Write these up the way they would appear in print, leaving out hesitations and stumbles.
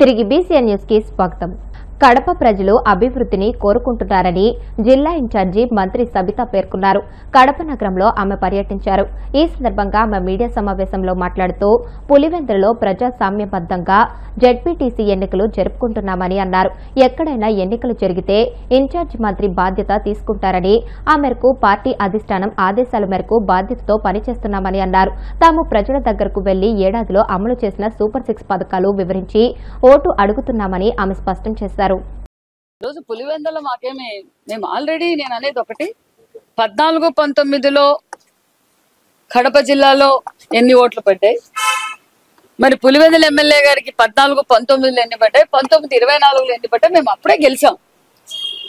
తిరిగి BCN news కి స్వాగతం. కడప ప్రజలు అభివృద్ధిని కోరుకుంటున్నారని జిల్లా ఇన్ఛార్జి మంత్రి సబిత పేర్కొన్నారు. కడప నగరంలో ఆమె పర్యటించారు. ఈ సందర్భంగా ఆమె మీడియా సమావేశంలో మాట్లాడుతూ పులివెందులలో ప్రజాస్వామ్యబద్దంగా జెడ్పీటీసీ ఎన్నికలు జరుపుకుంటున్నామని అన్నారు. ఎక్కడైనా ఎన్నికలు జరిగితే ఇన్ఛార్జి మంత్రి బాధ్యత తీసుకుంటారని, ఆ మేరకు పార్టీ అధిష్టానం ఆదేశాల మేరకు బాధ్యతతో పనిచేస్తున్నామని అన్నారు. తాము ప్రజల దగ్గరకు వెళ్లి ఏడాదిలో అమలు చేసిన సూపర్ 6 పథకాలు వివరించి ఓటు అడుగుతున్నామని ఆమె స్పష్టం చేశారు. రోజు పులివెందుల మేము ఆల్రెడీ నేను అనేది ఒకటి 14-19లో కడప జిల్లాలో ఎన్ని ఓట్లు పడ్డాయి, మరి పులివెందుల ఎమ్మెల్యే గారికి 14-19లో ఎన్ని పడ్డాయి, 19-24లో ఎన్ని పడ్డాయి, మేము అప్పుడే గెలిచాం.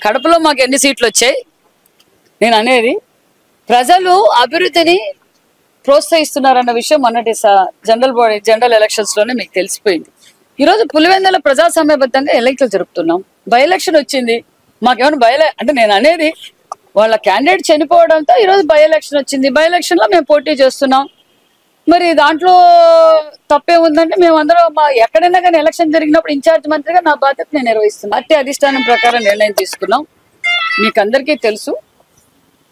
కడపలో మాకు ఎన్ని సీట్లు వచ్చాయి నేను అనేది ప్రజలు అభివృద్ధిని ప్రోత్సహిస్తున్నారన్న విషయం మొన్నటి జనరల్ ఎలక్షన్స్ లోనే మీకు తెలిసిపోయింది. ఈరోజు పులివెందుల ప్రజాస్వామ్యబద్ధంగా ఎన్నికలు జరుపుతున్నాం. బై ఎలక్షన్ వచ్చింది, మాకేమైనా అంటే నేను అనేది వాళ్ళ క్యాండిడేట్ చనిపోవడంతో ఈరోజు బై ఎలక్షన్ వచ్చింది. బై ఎలక్షన్ లో మేము పోటీ చేస్తున్నాం. మరి దాంట్లో తప్పే ఉందంటే మేమందరం ఎక్కడైనా కానీ ఎలక్షన్ జరిగినప్పుడు ఇన్ఛార్జ్ మంత్రిగా నా బాధ్యత నేను నిర్వహిస్తున్నాను. పార్టీ అధిష్టానం ప్రకారం నిర్ణయం తీసుకున్నాం, మీకు అందరికీ తెలుసు.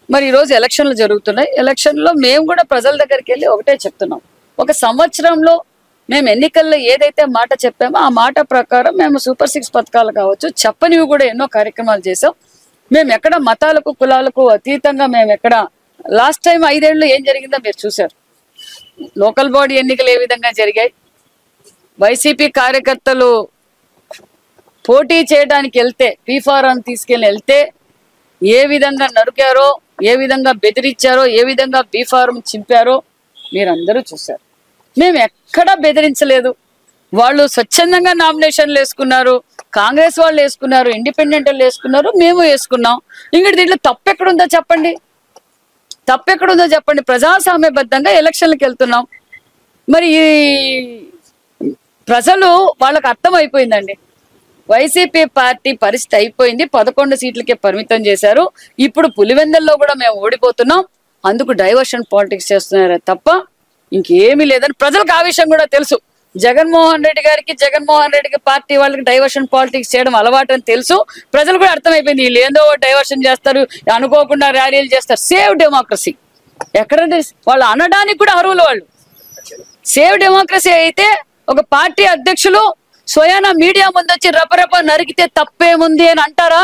మరి ఈరోజు ఎలక్షన్లు జరుగుతున్నాయి. ఎలక్షన్లో మేము కూడా ప్రజల దగ్గరికి వెళ్ళి ఒకటే చెప్తున్నాం, ఒక సంవత్సరంలో మేము ఎన్నికల్లో ఏదైతే మాట చెప్పామో ఆ మాట ప్రకారం మేము సూపర్ 6 పథకాలు కావచ్చు, చెప్పనివి కూడా ఎన్నో కార్యక్రమాలు చేసాం. మేము ఎక్కడ మతాలకు కులాలకు అతీతంగా మేము ఎక్కడ లాస్ట్ టైం 5 ఏళ్ళు ఏం జరిగిందో మీరు చూశారు. లోకల్ బాడీ ఎన్నికలు ఏ విధంగా జరిగాయి, వైసీపీ కార్యకర్తలు పోటీ చేయడానికి వెళ్తే పీఫారం తీసుకెళ్ళి వెళ్తే ఏ విధంగా నరికారో, ఏ విధంగా బెదిరించారో, ఏ విధంగా బీఫారం చింపారో మీరందరూ చూశారు. మేము ఎక్కడా బెదిరించలేదు. వాళ్ళు స్వచ్ఛందంగా నామినేషన్లు వేసుకున్నారు, కాంగ్రెస్ వాళ్ళు వేసుకున్నారు, ఇండిపెండెంట్ వాళ్ళు వేసుకున్నారు, మేము వేసుకున్నాం. ఇంకటి దీంట్లో తప్పెక్కడుందో చెప్పండి, తప్పెక్కడుందో చెప్పండి. ప్రజాస్వామ్యబద్ధంగా ఎలక్షన్లకు వెళ్తున్నాం. మరి ఈ ప్రజలు వాళ్ళకి అర్థం అయిపోయిందండి, వైసీపీ పార్టీ పరిస్థితి అయిపోయింది. 11 సీట్లకే పరిమితం చేశారు. ఇప్పుడు పులివెందుల్లో కూడా మేము ఓడిపోతున్నాం, అందుకు డైవర్షన్ పాలిటిక్స్ చేస్తున్నారే తప్ప ఇంకేమీ లేదని ప్రజలకు ఆ విషయం కూడా తెలుసు. జగన్మోహన్ రెడ్డికి పార్టీ వాళ్ళకి డైవర్షన్ పాలిటిక్స్ చేయడం అలవాటు అని తెలుసు. ప్రజలు కూడా అర్థమైపోయింది, వీళ్ళు ఏందో డైవర్షన్ చేస్తారు, అనుకోకుండా ర్యాలీలు చేస్తారు. సేవ్ డెమోక్రసీ ఎక్కడంటే వాళ్ళు అనడానికి కూడా అర్హులు. వాళ్ళు సేవ్ డెమోక్రసీ అయితే ఒక పార్టీ అధ్యక్షులు స్వయాన మీడియా ముందు వచ్చి రపరప నరికితే తప్పేముంది అని అంటారా?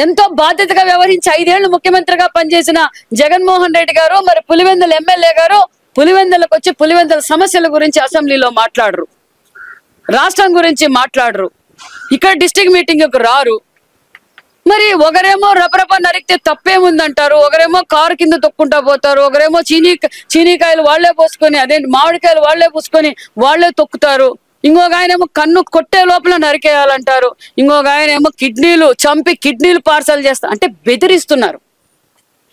ఎంతో బాధ్యతగా వ్యవహరించి 5 ఏళ్లు ముఖ్యమంత్రిగా పనిచేసిన జగన్మోహన్ రెడ్డి గారు, మరి పులివెందుల ఎమ్మెల్యే గారు పులివెందులకు వచ్చి పులివెందుల సమస్యల గురించి అసెంబ్లీలో మాట్లాడరు, రాష్ట్రం గురించి మాట్లాడరు, ఇక్కడ డిస్ట్రిక్ట్ మీటింగ్కి రారు. మరి ఒకరేమో రపరప నరికితే తప్పేముందంటారు, ఒకరేమో కారు కింద తొక్కుంటా పోతారు, ఒకరేమో చీనీకాయలు వాళ్లే పోసుకొని, అదేంటి మామిడికాయలు వాళ్లే పూసుకొని వాళ్లే తొక్కుతారు, ఇంకొక ఆయన ఏమో కన్ను కొట్టే లోపల నరికేయాలంటారు, ఇంకొక ఆయన ఏమో కిడ్నీలు పార్సల్ చేస్తా అంటే బెదిరిస్తున్నారు.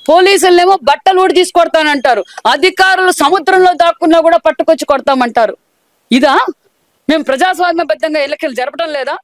పోలీసులనేమో బట్టలు ఊడి తీసుకొడతానంటారు, అధికారులు సముద్రంలో దాక్కున్నా కూడా పట్టుకొచ్చి కొడతామంటారు. ఇదా మేము ప్రజాస్వామ్యబద్ధంగా ఎన్నికలు జరపడం లేదా?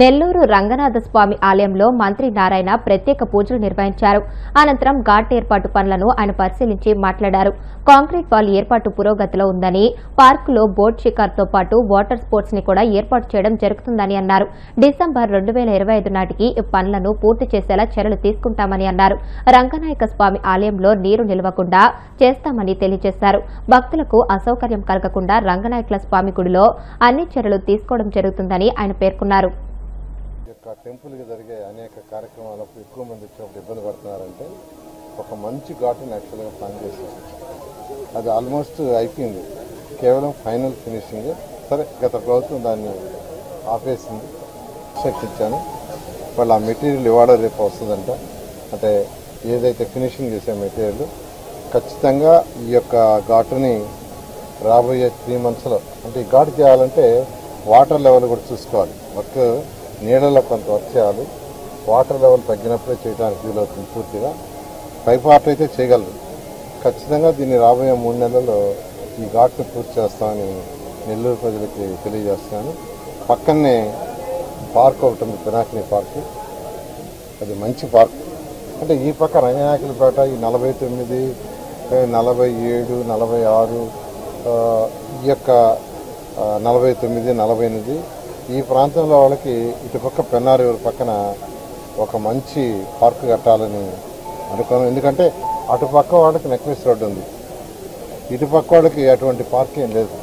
నెల్లూరు రంగనాథ స్వామి ఆలయంలో మంత్రి నారాయణ ప్రత్యేక పూజలు నిర్వహించారు. అనంతరం ఘాట్ ఏర్పాటు పనులను ఆయన పరిశీలించి మాట్లాడారు. కాంక్రీట్ వాల్ ఏర్పాటు పురోగతిలో ఉందని, పార్కులో బోట్ షికార్తో పాటు వాటర్ స్పోర్ట్స్ ని కూడా ఏర్పాటు చేయడం జరుగుతుందని అన్నారు. డిసెంబర్ 2025 నాటికి ఈ పనులను పూర్తి చేసేలా చర్యలు తీసుకుంటామని అన్నారు. రంగనాయక స్వామి ఆలయంలో నీరు నిలవకుండా చేస్తామని తెలియజేశారు. భక్తులకు అసౌకర్యం కలగకుండా రంగనాయకుల స్వామి గుడిలో అన్ని చర్యలు తీసుకోవడం జరుగుతుందని ఆయన పేర్కొన్నారు. టెంపుల్కి జరిగే అనేక కార్యక్రమాలకు ఎక్కువ మంది వచ్చినప్పుడు ఇబ్బంది పడుతున్నారంటే ఒక మంచి ఘాటుని యాక్చువల్గా ప్లాన్ చేశారు. అది ఆల్మోస్ట్ అయిపోయింది, కేవలం ఫైనల్ ఫినిషింగ్. సరే, గత ప్రభుత్వం దాన్ని ఆపేసింది, ఇచ్చాను. వాళ్ళు ఆ మెటీరియల్ ఇవాళ రేపు వస్తుందంట. అంటే ఏదైతే ఫినిషింగ్ చేసే మెటీరియల్ ఖచ్చితంగా ఈ యొక్క ఘాటుని రాబోయే 3 monthsలో, అంటే ఈ ఘాటు చేయాలంటే వాటర్ లెవెల్ కూడా చూసుకోవాలి. వర్క్ నీళ్ళలో కొంత వర్క్ చేయాలి, వాటర్ లెవెల్ తగ్గినప్పుడే చేయడానికి వీలవుతుంది. పూర్తిగా పైపాటు అయితే చేయగలరు. ఖచ్చితంగా దీన్ని రాబోయే 3 నెలల్లో ఈ ఘాట్ని పూర్తి చేస్తామని నెల్లూరు ప్రజలకి తెలియజేస్తున్నాను. పక్కనే పార్క్ ఒకటి ఉంది, పినాకిని పార్క్. అది మంచి పార్క్. అంటే ఈ పక్క రంగనాయకులపేట ఈ 49, 47, 46 ఈ యొక్క 49, 48 ఈ ప్రాంతంలో వాళ్ళకి ఇటుపక్క పెన్నార్ రివర్ పక్కన ఒక మంచి పార్క్ కట్టాలని అనుకున్నాం. ఎందుకంటే అటుపక్క వాళ్ళకి నెక్లెస్ రోడ్డు ఉంది, ఇటుపక్క వాళ్ళకి అటువంటి పార్క్ ఏం లేదు.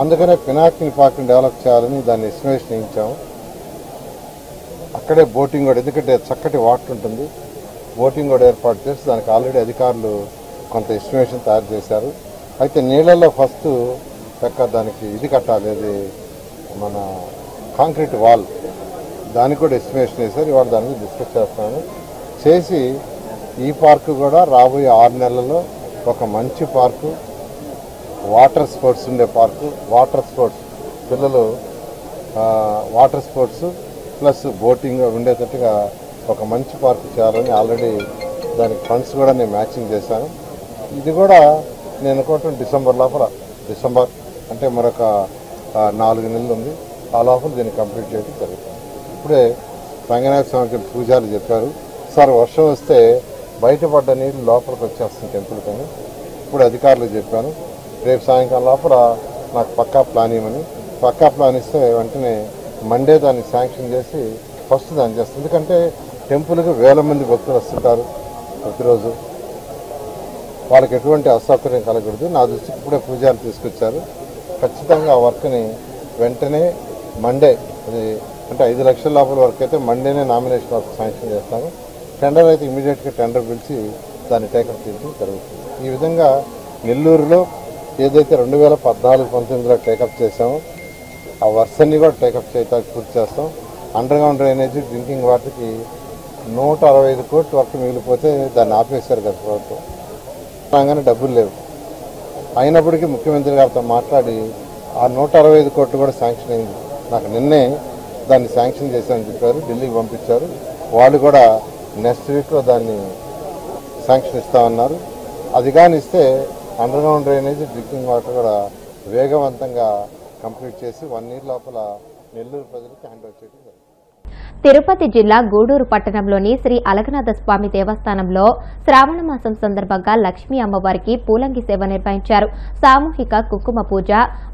అందుకనే పినాకిని పార్క్ని డెవలప్ చేయాలని దాన్ని ఎస్టిమేషన్ వేయించాము. అక్కడే బోటింగ్ కూడా, ఎందుకంటే చక్కటి వాటర్ ఉంటుంది, బోటింగ్ కూడా ఏర్పాటు చేసి దానికి ఆల్రెడీ అధికారులు కొంత ఎస్టిమేషన్ తయారు చేశారు. అయితే నీళ్ళల్లో ఫస్ట్ దానికి ఇది కట్టాలి, అది మన కాంక్రీట్ వాల్, దానికి కూడా ఎస్టిమేషన్ వేశారు. ఇవాళ దాని మీద డిస్కస్ చేస్తున్నాను. చేసి ఈ పార్కు కూడా రాబోయే 6 నెలల్లో ఒక మంచి పార్కు, వాటర్ స్పోర్ట్స్ ఉండే పార్కు, వాటర్ స్పోర్ట్స్ పిల్లలు వాటర్ స్పోర్ట్స్ ప్లస్ బోటింగ్ ఉండేటట్టుగా ఒక మంచి పార్కు చేయాలని ఆల్రెడీ దానికి ఫండ్స్ కూడా నేను మ్యాచింగ్ చేశాను. ఇది కూడా నేను అనుకోవటం డిసెంబర్ అంటే మరొక 4 నెలలు ఉంది, ఆ లోపల దీన్ని కంప్లీట్ చేయడం జరుగుతుంది. ఇప్పుడే రంగనాథ స్వామికి పూజారులు చెప్పారు, సార్ వర్షం వస్తే బయటపడ్డ నీళ్ళు లోపలికి వచ్చేస్తుంది టెంపుల్ కానీ. ఇప్పుడు అధికారులకు చెప్పాను, రేపు సాయంకాలం లోపల నాకు పక్కా ప్లాన్ ఇవ్వమని. పక్కా ప్లాన్ ఇస్తే వెంటనే మండే దాన్ని శాంక్షన్ చేసి ఫస్ట్ దాన్ని చేస్తుంది. ఎందుకంటే టెంపుల్కి వేల మంది భక్తులు వస్తుంటారు ప్రతిరోజు, వాళ్ళకి ఎటువంటి అసౌకర్యం కలగకూడదు. నా దృష్టికి ఇప్పుడే పూజారులు తీసుకొచ్చారు. ఖచ్చితంగా ఆ వర్క్ని వెంటనే మండే, అది అంటే 5 లక్షల లోపల వరకు అయితే మండేనే నామినేషన్ వర్క్ శాంక్షన్ చేస్తాను. టెండర్ అయితే ఇమీడియట్గా టెండర్ పిలిచి దాన్ని టేకప్ చేయడం జరుగుతుంది. ఈ విధంగా నెల్లూరులో ఏదైతే 2014-19లో టేకప్ చేసామో ఆ వర్క్స్ అన్ని కూడా టేకప్ చేయడానికి పూర్తి చేస్తాం. అండర్ గ్రౌండ్ డ్రైనేజీ, డ్రింకింగ్ వాటర్కి 165 కోట్ల వరకు మిగిలిపోతే దాన్ని ఆపేశారు కదా ప్రభుత్వం. రాగానే డబ్బులు లేవు, అయినప్పటికీ ముఖ్యమంత్రి గారితో మాట్లాడి ఆ 165 కోట్లు కూడా శాంక్షన్ అయింది. నాకు నిన్నే దాన్ని శాంక్షన్ చేశామని చెప్పారు, ఢిల్లీకి పంపించారు. వాళ్ళు కూడా నెక్స్ట్ వీక్లో దాన్ని శాంక్షన్ ఇస్తామన్నారు. అది కానీ ఇస్తే under ground drainage, drinking water కూడా వేగవంతంగా కంప్లీట్ చేసి 1 ఇయర్ లోపల నెల్లూరు ప్రజలకు హ్యాండ్ ఓవర్ చేయడం జరుగుతుంది. తిరుపతి జిల్లా గూడూరు పట్టణంలోని శ్రీ అలగనాథ స్వామి దేవస్థానంలో శ్రావణ మాసం సందర్భంగా లక్ష్మీ అమ్మవారికి పూలంగి సేవ నిర్వహించారు. సామూహిక కుంకుమ పూజ,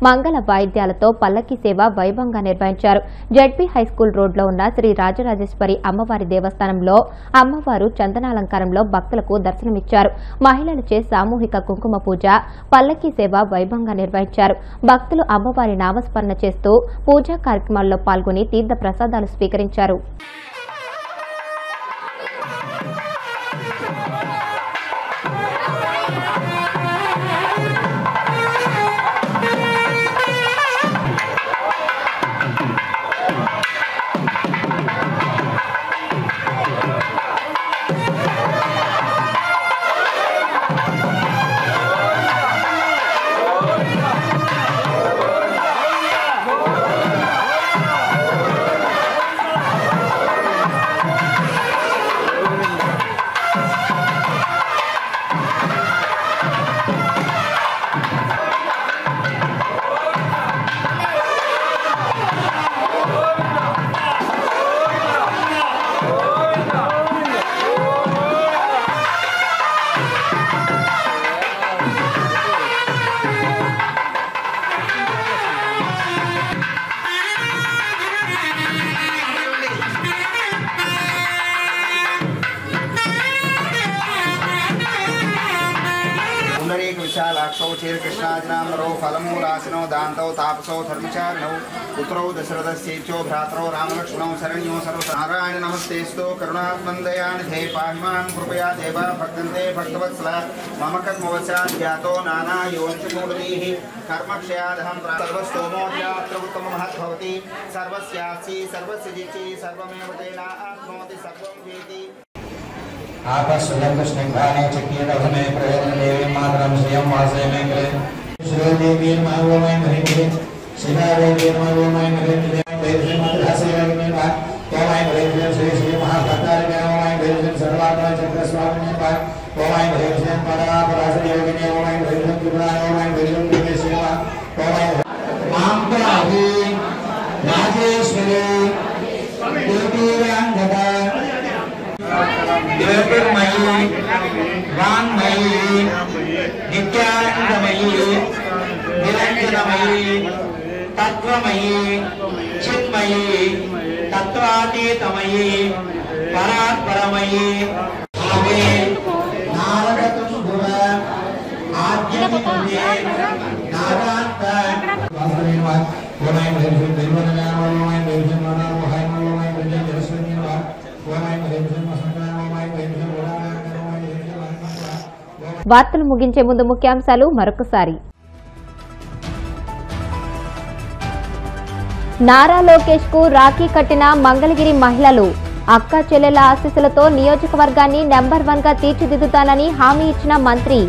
మంగళ వాయిద్యాలతో పల్లకి సేవ వైభవంగా నిర్వహించారు. జడ్పీ హైస్కూల్ రోడ్లో ఉన్న శ్రీ రాజరాజేశ్వరి అమ్మవారి దేవస్థానంలో అమ్మవారు చందనాలంకారంలో భక్తులకు దర్శనమిచ్చారు. మహిళలచే సామూహిక కుంకుమ పూజ, పల్లకి సేవ వైభవంగా నిర్వహించారు. భక్తులు అమ్మవారి నామస్మరణ చేస్తూ పూజా కార్యక్రమాల్లో పాల్గొని తీర్థ ప్రసాదాలు స్వీకరించారు. विशालाक्षौ चेरकृष्णाजिनामरो फलमूलासिनो दान्तौ तापसौ धर्मचारिणौ पुत्रौ दशरथस्यैत्यो भ्रातरौ रामलक्ष्मणौ शरण्यो सर्वनारायण नमस्तेस्तु करुणात्मन्दयानिधे पाहिमां कृपया देवा भक्तन्ते भक्तवत्सल मम कर्मवशाद्यातो नानायोनिषमूलधीः कर्मक्षयादहं सर्वस्तोमोऽत्र उत्तममहद्भवति सर्वस्यासि सर्वस्य जिति सर्वमेव तेनाप्नोति सर्वं वेति आकाशलंकष्णिघ्राणे चक्रीयधमे प्रयत्नदेवी मातरं श्रियं वासय मे करे श्रीदेवी नमोमय हरिं शिवादेवी नमोमय हरिं देवी मातृहासेवने वा तोमय हरिं श्री श्री महाभक्ताय नमोमय हरिं सर्वात्मा चक्र स्वामी वा तोमय हरिं परापराशर योगिने नमोमय हरिं त्रिपुराय नमोमय हरिं दिव्य सेवा तोमय मामकाहि राजेश्वरी ज्योतिरांगदा ज्योतिर्मयी वाङ्मयी नित्यानंदमयी निरंजनमयी తత్వమయీ చిన్మయీ తత్వాతీతమయీ పరాత్పరమయీ ఆమె నారదతుంబువ ఆద్యమిదే నారాంత వాసరేణ ఓమై మహేశ్వర దేవనగామ ఓమై మహేశ్వర నారాయణ ఓమై ఓమై మహేశ్వర జలస్వనివ ఓమై మహేశ్వర మసంగా ఓమై మహేశ్వర ఓమై మహేశ్వర వార్తలు ముగించే ముందు ముఖ్యాంశాలు మరొకసారి. నారా లోకేష్ కు రాఖీ కట్టిన మంగళగిరి మహిళలు. అక్క చెల్లెల ఆశీస్సులతో నియోజకవర్గాన్ని నెంబర్ 1 గా తీర్చిదిద్దుతానని హామీ ఇచ్చిన మంత్రి.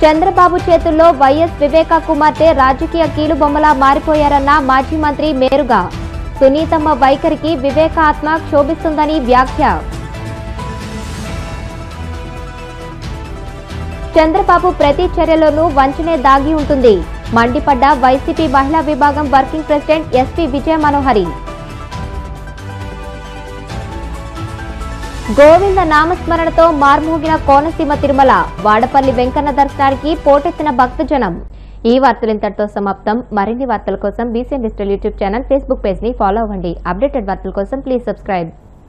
చంద్రబాబు చేతుల్లో వైఎస్ వివేకా కుమార్తె రాజకీయ కీలుబొమ్మలా మారిపోయారన్న మాజీ మంత్రి మేరుగా. సునీతమ్మ వైఖరికి వివేకా ఆత్మ క్షోభిస్తుందని వ్యాఖ్య. చంద్రబాబు ప్రతి చర్యలోనూ వంచనే దాగి ఉంటుంది. మండిపడ్డ వైసీపీ మహిళా విభాగం వర్కింగ్ ప్రెసిడెంట్ ఎస్పీ విజయ మనోహరి. గోవింద నామస్మరణతో మార్మోగిన కోనసీమ తిరుమల. వాడపల్లి వెంకన్న దర్శనానికి పోటెత్తిన భక్తజనం. ఈ వార్తలు ఇంతటితో సమాప్తం. మరిన్ని వార్తల కోసం BCN digital YouTube channel, Facebook page ని ఫాలో అవ్వండి. అప్డేటెడ్ వార్తల కోసం ప్లీజ్ సబ్స్క్రైబ్.